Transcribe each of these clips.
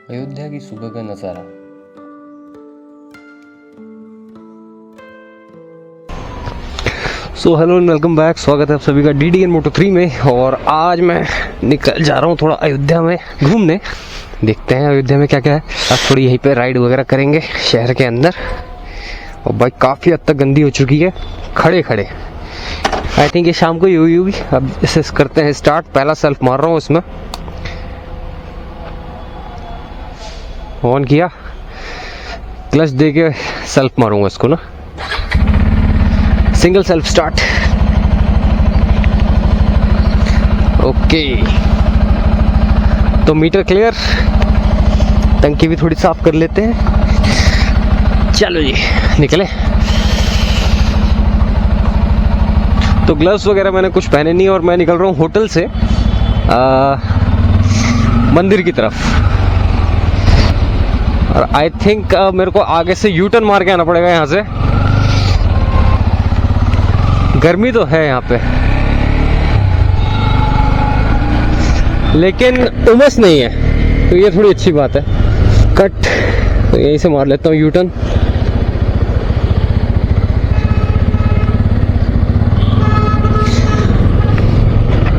अयोध्या की सुबह का नज़ारा। So hello and welcome back. स्वागत है आप सभी का DDN मोटो 3 में। और आज मैं निकल जा रहा हूँ थोड़ा अयोध्या में घूमने। देखते हैं अयोध्या में क्या क्या है। आज थोड़ी यहीं पे राइड वगैरह करेंगे शहर के अंदर। और बाइक काफ़ी हद तक गंदी हो चुकी है खड़े खड़े। आई थिंक ये शाम को ही हुई होगी। अब इसे करते हैं स्टार्ट। पहला सेल्फ मार रहा हूँ इसमें। ऑन किया, क्लच दे के सेल्फ मारूंगा इसको ना। Single self start. ओके, तो मीटर क्लियर। टंकी भी थोड़ी साफ कर लेते हैं। चलो जी निकले। तो ग्लव्स वगैरह मैंने कुछ पहने नहीं और मैं निकल रहा हूँ होटल से मंदिर की तरफ। और आई थिंक मेरे को आगे से यू टर्न मार के आना पड़ेगा यहाँ से। गर्मी तो है यहाँ पे लेकिन उमस नहीं है, तो ये थोड़ी अच्छी बात है। कट तो यहीं से मार लेता हूँ यू टर्न।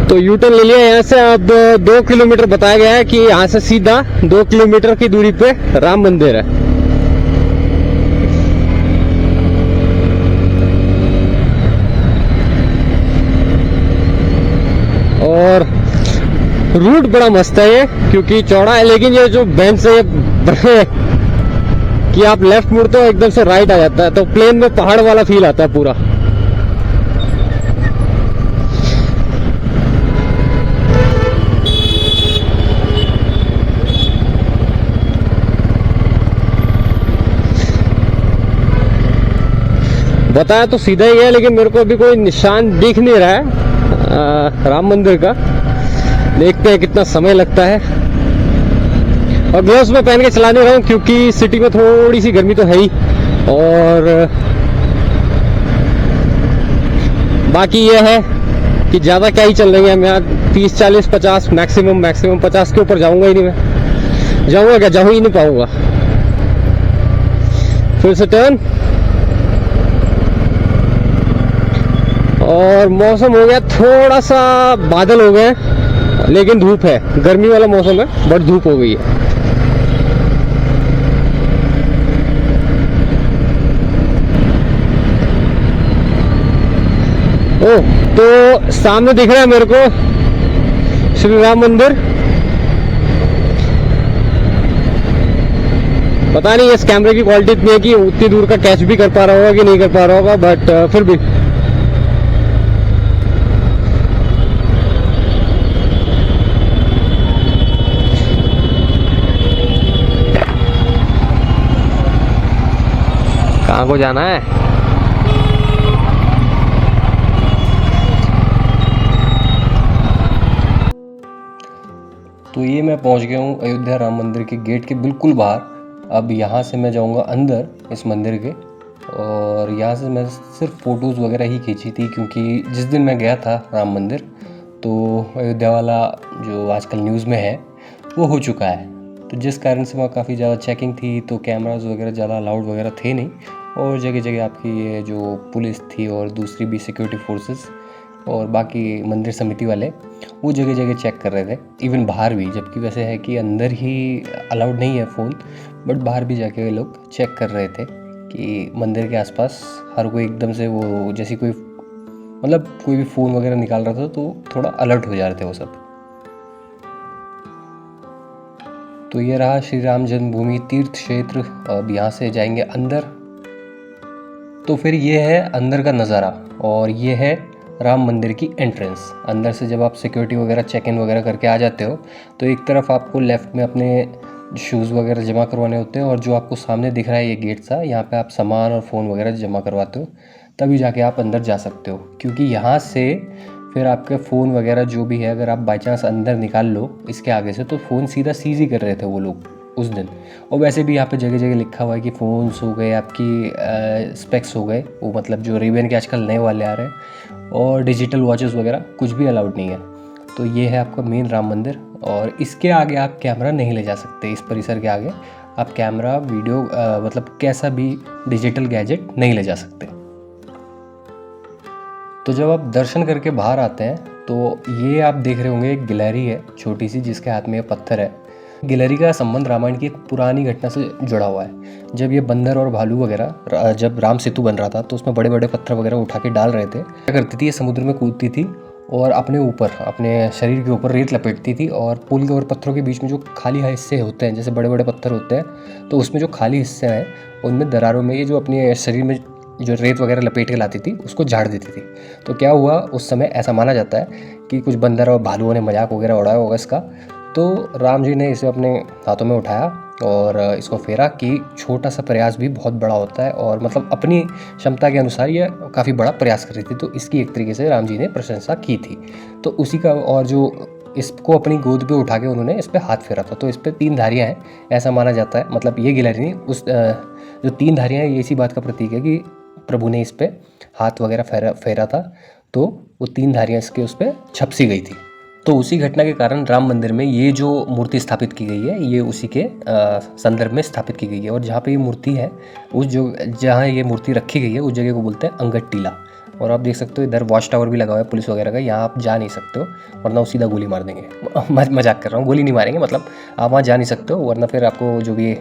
तो यू टर्न ले लिया यहाँ से। अब 2 किलोमीटर बताया गया है कि यहाँ से सीधा 2 किलोमीटर की दूरी पे राम मंदिर है। और रूट बड़ा मस्त है ये, क्योंकि चौड़ा है। लेकिन ये जो बेंच है ये कि आप लेफ्ट मुड़ते हो एकदम से राइट आ जाता है, तो प्लेन में पहाड़ वाला फील आता है पूरा। बताया तो सीधा ही है, लेकिन मेरे को अभी कोई निशान दिख नहीं रहा है राम मंदिर का। देखते हैं कितना समय लगता है। और ग्लव्स में पहन के चला नहीं रहा हूँ क्योंकि सिटी में थोड़ी सी गर्मी तो है ही। और बाकी ये है कि ज़्यादा क्या ही चल रही है। मैं यहाँ 30 40 50 मैक्सिमम 50 के ऊपर जाऊंगा ही नहीं। मैं जाऊंगा क्या, जाऊँ ही नहीं पाऊंगा। फिर से टर्न। और मौसम हो गया थोड़ा सा, बादल हो गए लेकिन धूप है। गर्मी वाला मौसम है बट धूप हो गई है। ओह, तो सामने दिख रहा है मेरे को श्री राम मंदिर। पता नहीं इस कैमरे की क्वालिटी इतनी है कि उतनी दूर का कैच भी कर पा रहा होगा कि नहीं कर पा रहा होगा, बट फिर भी कहाँ को जाना है। तो ये मैं पहुंच गया हूँ अयोध्या राम मंदिर के गेट के बिल्कुल बाहर। अब यहाँ से मैं जाऊँगा अंदर इस मंदिर के। और यहाँ से मैं सिर्फ फ़ोटोज़ वगैरह ही खींची थी, क्योंकि जिस दिन मैं गया था राम मंदिर तो अयोध्या वाला जो आजकल न्यूज़ में है वो हो चुका है। तो जिस कारण से वहाँ काफ़ी ज़्यादा चेकिंग थी, तो कैमराज वगैरह ज़्यादा अलाउड वगैरह थे नहीं। और जगह जगह आपकी ये जो पुलिस थी और दूसरी भी सिक्योरिटी फोर्सेस और बाकी मंदिर समिति वाले वो जगह जगह चेक कर रहे थे, इवन बाहर भी। जबकि वैसे है कि अंदर ही अलाउड नहीं है फ़ोन, बट बाहर भी जाके वे लोग चेक कर रहे थे कि मंदिर के आसपास हर कोई एकदम से वो जैसी कोई मतलब कोई भी फ़ोन वगैरह निकाल रहा था तो थोड़ा अलर्ट हो जा रहे थे वो सब। तो ये रहा श्री राम जन्मभूमि तीर्थ क्षेत्र। अब यहाँ से जाएंगे अंदर। तो फिर ये है अंदर का नज़ारा और ये है राम मंदिर की एंट्रेंस। अंदर से जब आप सिक्योरिटी वगैरह चेक इन वगैरह करके आ जाते हो तो एक तरफ आपको लेफ़्ट में अपने शूज़ वगैरह जमा करवाने होते हैं, और जो आपको सामने दिख रहा है ये गेट सा, यहाँ पे आप सामान और फ़ोन वगैरह जमा करवाते हो, तभी जाके आप अंदर जा सकते हो। क्योंकि यहाँ से फिर आपके फ़ोन वगैरह जो भी है, अगर आप बाई चांस अंदर निकाल लो इसके आगे से, तो फ़ोन सीधा सीज़ ही कर रहे थे वो लोग उस दिन। और वैसे भी यहाँ पे जगह जगह लिखा हुआ है कि फ़ोन्स हो गए, आपकी स्पेक्स हो गए, वो मतलब जो रेबेन के आजकल नए वाले आ रहे हैं, और डिजिटल वॉचेस वगैरह कुछ भी अलाउड नहीं है। तो ये है आपका मेन राम मंदिर, और इसके आगे आप कैमरा नहीं ले जा सकते। इस परिसर के आगे आप कैमरा, वीडियो मतलब कैसा भी डिजिटल गैजेट नहीं ले जा सकते। तो जब आप दर्शन करके बाहर आते हैं तो ये आप देख रहे होंगे एक गिलहरी है छोटी सी, जिसके हाथ में ये पत्थर है। गिलहरी का संबंध रामायण की एक पुरानी घटना से जुड़ा हुआ है। जब ये बंदर और भालू वगैरह, जब राम सेतु बन रहा था तो उसमें बड़े बड़े पत्थर वगैरह उठा के डाल रहे थे। क्या करती थी, ये समुद्र में कूदती थी और अपने ऊपर, अपने शरीर के ऊपर रेत लपेटती थी, और पुल के और पत्थरों के बीच में जो खाली हिस्से होते हैं, जैसे बड़े बड़े पत्थर होते हैं, तो उसमें जो खाली हिस्से हैं उनमें दरारों में ये जो अपने शरीर में जो रेत वगैरह लपेट के लाती थी उसको झाड़ देती थी। तो क्या हुआ, उस समय ऐसा माना जाता है कि कुछ बंदर और भालुओं ने मजाक वगैरह उड़ाया होगा इसका। तो राम जी ने इसे अपने हाथों में उठाया और इसको फेरा कि छोटा सा प्रयास भी बहुत बड़ा होता है, और मतलब अपनी क्षमता के अनुसार ये काफ़ी बड़ा प्रयास कर रही थी। तो इसकी एक तरीके से राम जी ने प्रशंसा की थी। तो उसी का, और जो इसको अपनी गोद पे उठा के उन्होंने इस पर हाथ फेरा था। तो इस पर 3 धारियाँ हैं ऐसा माना जाता है। मतलब ये गिलहरी नहीं, उस जो 3 धारियाँ हैं ये इसी बात का प्रतीक है कि प्रभु ने इस पर हाथ वगैरह फेरा था, तो वो 3 धारियाँ इसके उस पर छपसी गई थी। तो उसी घटना के कारण राम मंदिर में ये जो मूर्ति स्थापित की गई है ये उसी के संदर्भ में स्थापित की गई है। और जहाँ पे ये मूर्ति है, उस जो जहाँ ये मूर्ति रखी गई है उस जगह को बोलते हैं अंगद टीला। और आप देख सकते हो इधर वॉच टावर भी लगा हुआ है पुलिस वगैरह का, यहाँ आप जा नहीं सकते हो वरना वो सीधा गोली मार देंगे। मजाक कर रहा हूँ, गोली नहीं मारेंगे, मतलब आप वहाँ जा नहीं सकते हो, वरना फिर आपको जो भी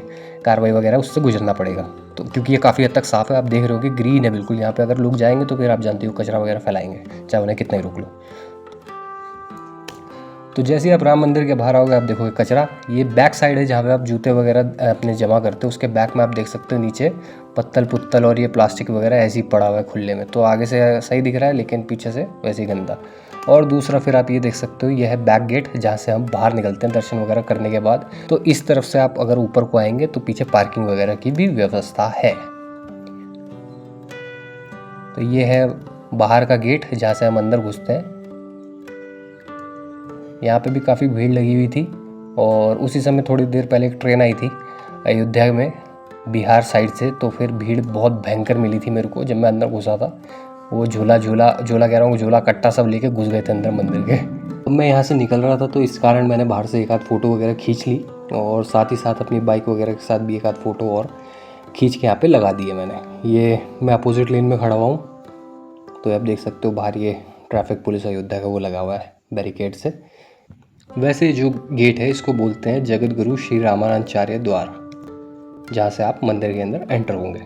कार्रवाई वगैरह उससे गुजरना पड़ेगा। तो क्योंकि ये काफ़ी हद तक साफ़ है, आप देख रहे हो कि ग्रीन है बिल्कुल। यहाँ पे अगर लोग जाएंगे तो फिर आप जानते हो कचरा वगैरह फैलाएंगे, चाहे उन्हें कितना ही रोक लो। तो जैसे ही आप राम मंदिर के बाहर आओगे आप देखोगे कचरा। ये बैक साइड है जहाँ पे आप जूते वगैरह अपने जमा करते हो, उसके बैक में आप देख सकते हो नीचे पत्तल पुत्तल और ये प्लास्टिक वगैरह ऐसे ही पड़ा हुआ है खुले में। तो आगे से सही दिख रहा है लेकिन पीछे से वैसे ही गंदा। और दूसरा फिर आप ये देख सकते हो यह है बैक गेट, जहाँ से हम बाहर निकलते हैं दर्शन वगैरह करने के बाद। तो इस तरफ से आप अगर ऊपर को आएंगे तो पीछे पार्किंग वगैरह की भी व्यवस्था है। तो ये है बाहर का गेट जहाँ से हम अंदर घुसते हैं। यहाँ पे भी काफ़ी भीड़ लगी हुई थी, और उसी समय थोड़ी देर पहले एक ट्रेन आई थी अयोध्या में बिहार साइड से। तो फिर भीड़ बहुत भयंकर मिली थी मेरे को जब मैं अंदर घुसा था। वो झूला कह रहा हूँ, झूला कट्टा सब लेके घुस गए थे अंदर मंदिर के। तो मैं यहाँ से निकल रहा था तो इस कारण मैंने बाहर से एक आध फ़ोटो वगैरह खींच ली, और साथ ही साथ अपनी बाइक वगैरह के साथ भी एक आध फ़ोटो और खींच के यहाँ पे लगा दिए मैंने। ये मैं अपोजिट लेन में खड़ा हुआ हूँ, तो आप देख सकते हो बाहर ये ट्रैफिक पुलिस अयोध्या का वो लगा हुआ है बैरिकेड से। वैसे जो गेट है इसको बोलते हैं जगत गुरु श्री रामानंदाचार्य द्वार, जहाँ से आप मंदिर के अंदर एंटर होंगे।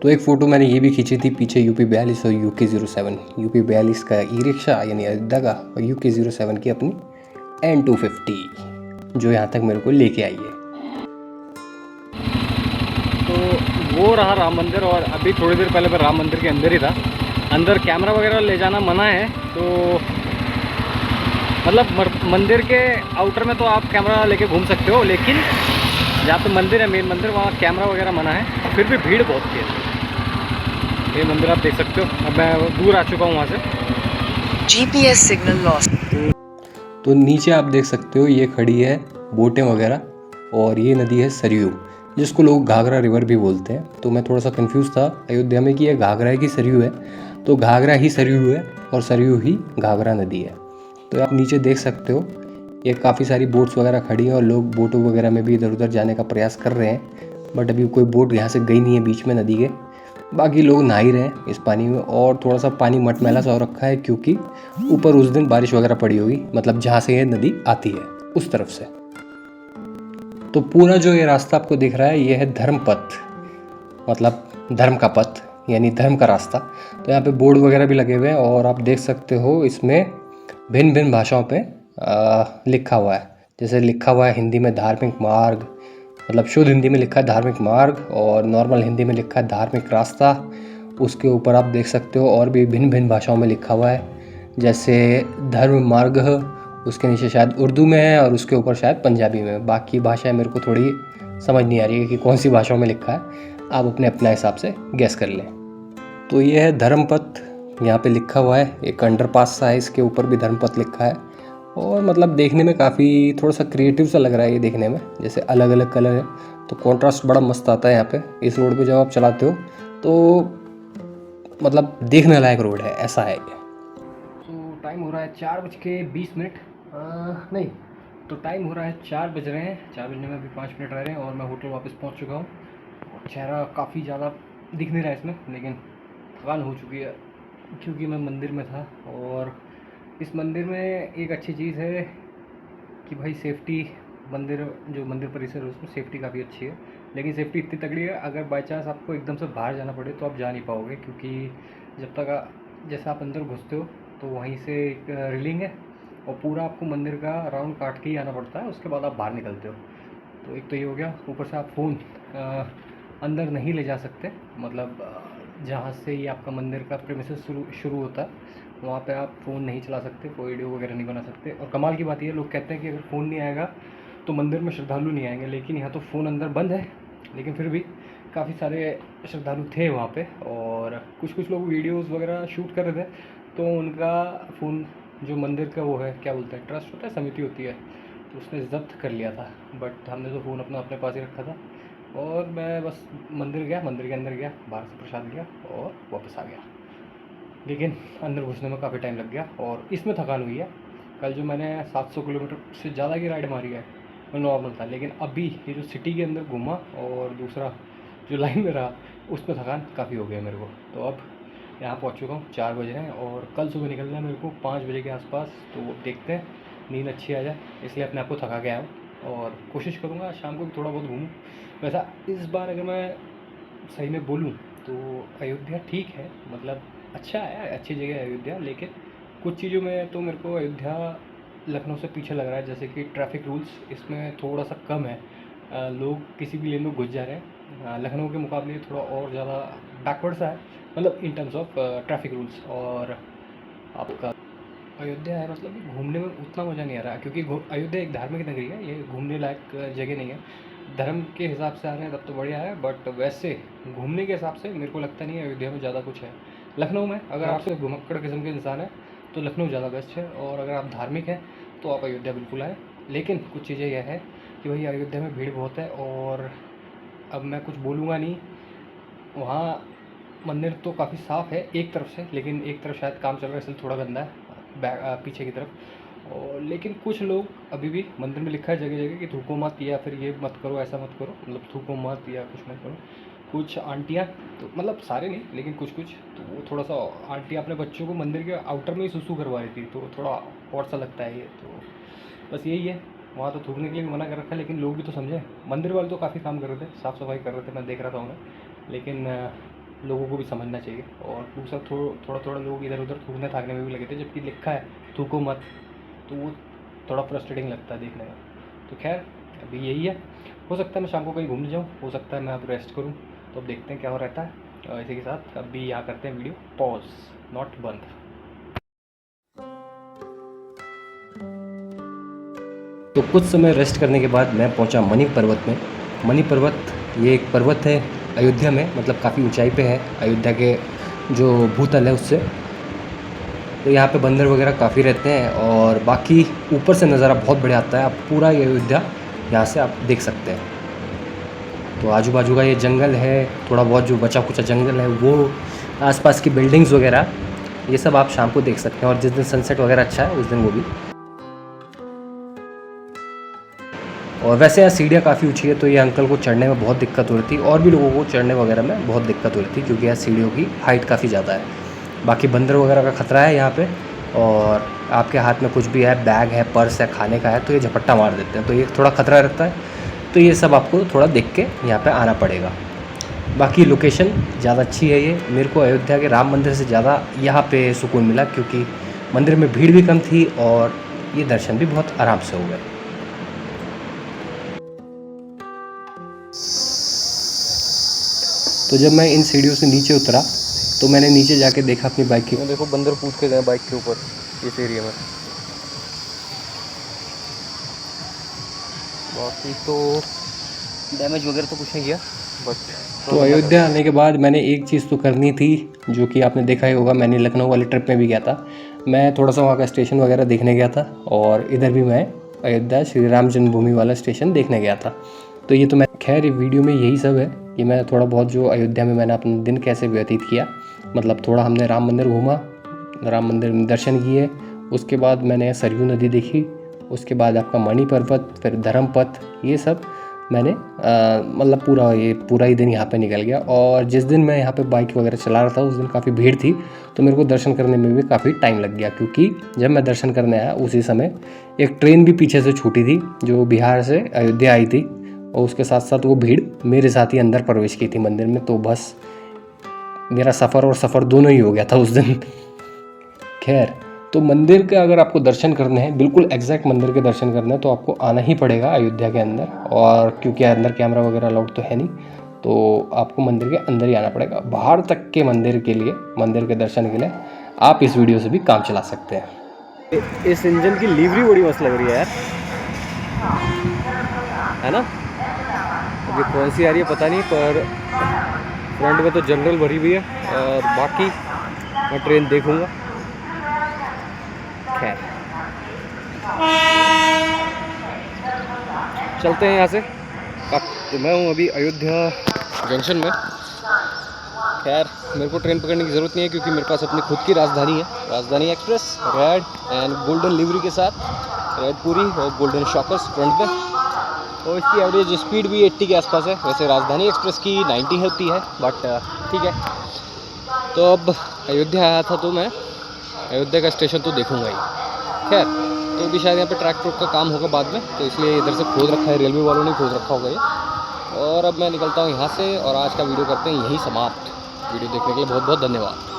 तो एक फ़ोटो मैंने ये भी खींची थी, पीछे UP42 और UK07। UP42 का ई रिक्शा यानी अयोध्या का, और UK07 की अपनी N250 जो यहाँ तक मेरे को लेके आई है। तो वो रहा राम मंदिर, और अभी थोड़ी देर पहले मैं राम मंदिर के अंदर ही था। अंदर कैमरा वगैरह ले जाना मना है, तो मतलब मंदिर के आउटर में तो आप कैमरा लेके घूम सकते हो, लेकिन जहाँ पे मंदिर है मेन मंदिर वहाँ कैमरा वगैरह मना है। फिर भी भीड़ बहुत थी। ये मंदिर आप देख सकते हो। अब मैं दूर आ चुका हूँ वहाँ से। GPS signal loss. तो नीचे आप देख सकते हो ये खड़ी है बोटें वगैरह, और ये नदी है सरयू, जिसको लोग घाघरा रिवर भी बोलते हैं। तो मैं थोड़ा सा कंफ्यूज था अयोध्या में कि ये घाघरा है कि सरयू है, तो घाघरा ही सरयू है और सरयू ही घाघरा नदी है। तो आप नीचे देख सकते हो ये काफ़ी सारी बोट्स वगैरह खड़ी हैं, और लोग बोटों वगैरह में भी इधर उधर जाने का प्रयास कर रहे हैं, बट अभी कोई बोट यहाँ से गई नहीं है बीच में नदी के। बाकी लोग नहा ही रहे हैं इस पानी में, और थोड़ा सा पानी मटमैला सा हो रखा है क्योंकि ऊपर उस दिन बारिश वगैरह पड़ी होगी, मतलब जहाँ से ये नदी आती है उस तरफ से। तो पूरा जो ये रास्ता आपको दिख रहा है ये है धर्म पथ, मतलब धर्म का पथ यानी धर्म का रास्ता। तो यहाँ पे बोर्ड वगैरह भी लगे हुए हैं, और आप देख सकते हो इसमें भिन्न भिन्न भाषाओं पे लिखा हुआ है। जैसे लिखा हुआ है हिंदी में धार्मिक मार्ग, मतलब शुद्ध हिंदी में लिखा है धार्मिक मार्ग, और नॉर्मल हिंदी में लिखा है धार्मिक रास्ता। उसके ऊपर आप देख सकते हो और भी भिन्न भिन्न भाषाओं में लिखा हुआ है, जैसे धर्म मार्ग, उसके नीचे शायद उर्दू में है और उसके ऊपर शायद पंजाबी में। बाकी भाषाएं मेरे को थोड़ी समझ नहीं आ रही है कि कौन सी भाषाओं में लिखा है, आप अपना हिसाब से गैस कर लें। तो ये है धर्मपथ, यहाँ पे लिखा हुआ है, एक अंडरपास सा है, इसके ऊपर भी धर्मपथ लिखा है। और मतलब देखने में काफ़ी थोड़ा सा क्रिएटिव सा लग रहा है ये देखने में, जैसे अलग अलग कलर है तो कॉन्ट्रास्ट बड़ा मस्त आता है यहाँ पे। इस रोड पे जब आप चलाते हो तो मतलब देखने लायक रोड है, ऐसा है। तो टाइम हो रहा है 4:20। नहीं, तो टाइम हो रहा है 4 बज रहे हैं। 4 बजने में अभी 5 मिनट रह रहे हैं और मैं होटल वापस पहुंच चुका हूं। और चेहरा काफ़ी ज़्यादा दिख नहीं रहा है इसमें, लेकिन थकान हो चुकी है क्योंकि मैं मंदिर में था। और इस मंदिर में एक अच्छी चीज़ है कि भाई सेफ्टी, जो मंदिर परिसर है उसमें सेफ्टी काफ़ी अच्छी है। लेकिन सेफ्टी इतनी तगड़ी है, अगर बाई चांस आपको एकदम से बाहर जाना पड़े तो आप जा नहीं पाओगे, क्योंकि जब तक जैसे आप अंदर घुसते हो तो वहीं से एक रेलिंग है और पूरा आपको मंदिर का राउंड काट के ही आना पड़ता है, उसके बाद आप बाहर निकलते हो। तो एक तो ये हो गया, ऊपर से आप फ़ोन अंदर नहीं ले जा सकते। मतलब जहाँ से ये आपका मंदिर का प्रेमिसेस शुरू होता है वहाँ पे आप फ़ोन नहीं चला सकते, कोई वीडियो वगैरह नहीं बना सकते। और कमाल की बात ये, लोग कहते हैं कि अगर फ़ोन नहीं आएगा तो मंदिर में श्रद्धालु नहीं आएंगे, लेकिन यहाँ तो फ़ोन अंदर बंद है। लेकिन फिर भी काफ़ी सारे श्रद्धालु थे वहाँ पे, और कुछ लोग वीडियोस वगैरह शूट कर रहे थे, तो उनका फ़ोन जो मंदिर का वो है, क्या बोलते हैं, ट्रस्ट होता है, समिति होती है, तो उसने ज़ब्त कर लिया था। बट हमने तो फ़ोन अपने पास ही रखा था। और मैं बस मंदिर गया, मंदिर के अंदर गया, बाहर से प्रसाद लिया और वापस आ गया। लेकिन अंदर घुसने में काफ़ी टाइम लग गया और इसमें थकान हुई है। कल जो मैंने 700 किलोमीटर से ज़्यादा की राइड मारी है वो नॉर्मल था, लेकिन अभी ये जो सिटी के अंदर घूमा और दूसरा जो लाइन में रहा उसमें थकान काफ़ी हो गई मेरे को। तो अब यहाँ पहुँच चुका हूँ, 4 बज रहे हैं और कल सुबह निकलना है मेरे को 5 बजे के आसपास। तो देखते हैं नींद अच्छी आ जाए, इसलिए अपने आप को थका के आया हूँ और कोशिश करूँगा शाम को भी थोड़ा बहुत घूमूँ। वैसा इस बार अगर मैं सही में बोलूँ तो अयोध्या ठीक है, मतलब अच्छा है, अच्छी जगह है अयोध्या। लेकिन कुछ चीज़ों में तो मेरे को अयोध्या लखनऊ से पीछे लग रहा है, जैसे कि ट्रैफिक रूल्स इसमें थोड़ा सा कम है। लोग किसी भी लेन में घुस जा रहे हैं। लखनऊ के मुकाबले थोड़ा और ज़्यादा बैकवर्ड सा है, मतलब in terms of traffic rules. और आपका अयोध्या है, मतलब कि घूमने में उतना मज़ा नहीं आ रहा, क्योंकि अयोध्या एक धार्मिक नगरी है, ये घूमने लायक जगह नहीं है। धर्म के हिसाब से आ रहे हैं तब तो बढ़िया है, बट वैसे घूमने के हिसाब से मेरे को लगता नहीं है अयोध्या में ज़्यादा कुछ है। लखनऊ में अगर आप सिर्फ घुमक्कड़ किस्म के इंसान हैं तो लखनऊ ज़्यादा बेस्ट है, और अगर आप धार्मिक हैं तो आप अयोध्या बिल्कुल आएँ। लेकिन कुछ चीज़ें यह है कि भाई अयोध्या में भीड़ बहुत है, और अब मैं कुछ बोलूँगा नहीं। वहाँ मंदिर तो काफ़ी साफ़ है एक तरफ से, लेकिन एक तरफ शायद काम चल रहा है इसलिए थोड़ा गंदा है पीछे की तरफ। और लेकिन कुछ लोग अभी भी, मंदिर में लिखा है जगह जगह कि थूको मत, या फिर ये मत करो, ऐसा मत करो, मतलब थूको मत या कुछ मत करो। कुछ आंटियाँ, तो मतलब सारे नहीं लेकिन कुछ तो वो थोड़ा सा, आंटी अपने बच्चों को मंदिर के आउटर में ही सुसु करवा रही थी, तो थोड़ा और सा लगता है ये। तो बस यही है, वहाँ तो थूकने के लिए मना कर रखा है, लेकिन लोग भी तो समझे। मंदिर वाले तो काफ़ी काम कर रहे थे, साफ़ सफाई कर रहे थे, मैं देख रहा था उन्हें। लेकिन लोगों को भी समझना चाहिए। और दूसरा थोड़ा लोग इधर उधर थूकने थाकने में भी लगे थे, जबकि लिखा है थूको मत, तो वो थोड़ा फ्रस्ट्रेटिंग लगता है देखने में। तो खैर अभी यही है, हो सकता है मैं शाम को कहीं घूमने जाऊँ, हो सकता है मैं अब रेस्ट करूँ, तो अब देखते हैं क्या हो रहता है। इसी के साथ अभी यहाँ करते हैं वीडियो पॉज, नॉट बंद। तो कुछ समय रेस्ट करने के बाद मैं पहुंचा मणि पर्वत में। मणि पर्वत ये एक पर्वत है अयोध्या में, मतलब काफ़ी ऊंचाई पे है अयोध्या के जो भूतल है उससे। तो यहाँ पे बंदर वगैरह काफ़ी रहते हैं, और बाकी ऊपर से नज़ारा बहुत बढ़िया आता है। आप पूरा ये अयोध्या यहाँ से आप देख सकते हैं। तो आजू बाजू का ये जंगल है, थोड़ा बहुत जो बचा कुचा जंगल है, वो आसपास की बिल्डिंग्स वगैरह, ये सब आप शाम को देख सकते हैं। और जिस दिन सनसेट वगैरह अच्छा है उस दिन वो भी। और वैसे यहाँ सीढ़ियाँ काफ़ी ऊँची है, तो ये अंकल को चढ़ने में बहुत दिक्कत हो रही थी, और भी लोगों को चढ़ने वगैरह में बहुत दिक्कत हो रही थी, क्योंकि यहाँ सीढ़ियों की हाइट काफ़ी ज़्यादा है। बाकी बंदर वगैरह का खतरा है यहाँ पे, और आपके हाथ में कुछ भी है, बैग है, पर्स है, खाने का है, तो ये झपट्टा मार देते हैं, तो ये थोड़ा खतरा रहता है। तो ये सब आपको थोड़ा देख के यहाँ पे आना पड़ेगा। बाकी लोकेशन ज़्यादा अच्छी है ये। मेरे को अयोध्या के राम मंदिर से ज़्यादा यहाँ पे सुकून मिला, क्योंकि मंदिर में भीड़ भी कम थी और ये दर्शन भी बहुत आराम से हो गए। तो जब मैं इन सीढ़ियों से नीचे उतरा तो मैंने नीचे जाके देखा अपनी बाइक की। देखो बंदर कूद के गए बाइक के ऊपर इस एरिया में। बाकी तो डैमेज वगैरह तो कुछ नहीं किया, बट तो अयोध्या आने के बाद मैंने एक चीज़ तो करनी थी, जो कि आपने देखा ही होगा। मैंने लखनऊ वाली ट्रिप में भी गया था, मैं थोड़ा सा वहाँ का स्टेशन वगैरह देखने गया था, और इधर भी मैं अयोध्या श्री राम जन्मभूमि वाला स्टेशन देखने गया था। तो ये तो मैं खैर वीडियो में यही सब है कि मैं थोड़ा बहुत जो अयोध्या में मैंने अपना दिन कैसे व्यतीत किया। मतलब थोड़ा हमने राम मंदिर घूमा, राम मंदिर में दर्शन किए, उसके बाद मैंने सरयू नदी देखी, उसके बाद आपका मणि पर्वत, फिर धर्मपथ, ये सब मैंने मतलब पूरा ही दिन यहाँ पे निकल गया। और जिस दिन मैं यहाँ पे बाइक वगैरह चला रहा था उस दिन काफ़ी भीड़ थी, तो मेरे को दर्शन करने में भी काफ़ी टाइम लग गया, क्योंकि जब मैं दर्शन करने आया उसी समय एक ट्रेन भी पीछे से छूटी थी जो बिहार से अयोध्या आई थी, और उसके साथ साथ वो भीड़ मेरे साथ ही अंदर प्रवेश की थी मंदिर में। तो बस मेरा सफ़र और सफ़र दोनों ही हो गया था उस दिन। खैर, तो मंदिर के अगर आपको दर्शन करने हैं, बिल्कुल एग्जैक्ट मंदिर के दर्शन करने हैं, तो आपको आना ही पड़ेगा अयोध्या के अंदर। और क्योंकि अंदर कैमरा वगैरह अलाउड तो है नहीं, तो आपको मंदिर के अंदर ही आना पड़ेगा। बाहर तक के मंदिर के दर्शन के लिए आप इस वीडियो से भी काम चला सकते हैं। इस इंजन की लीवरी बड़ी मस्त लग रही है यार, है ना। अभी कौन सी आ रही है पता नहीं, पर फ्रंट में तो जनरल भरी हुई है और बाकी मैं ट्रेन देखूंगा। खैर, चलते हैं यहाँ से। तो मैं हूँ अभी अयोध्या जंक्शन में। खैर, मेरे को ट्रेन पकड़ने की ज़रूरत नहीं है क्योंकि मेरे पास अपनी खुद की राजधानी है, राजधानी express red and golden livery के साथ, रेड पूरी और गोल्डन शॉकर्स फ्रंट में। और इसकी एवरेज स्पीड भी 80 के आसपास है। वैसे राजधानी एक्सप्रेस की 90 होती है, बट ठीक है। तो अब अयोध्या आया था तो मैं अयोध्या का स्टेशन तो देखूंगा ही। खैर, तो भी शायद यहाँ पे ट्रैक का काम होगा बाद में, तो इसलिए इधर से खोद रखा है, रेलवे वालों ने खोद रखा होगा ये। और अब मैं निकलता हूँ यहाँ से और आज का वीडियो करते हैं यहीं समाप्त। वीडियो देखने के लिए बहुत बहुत धन्यवाद।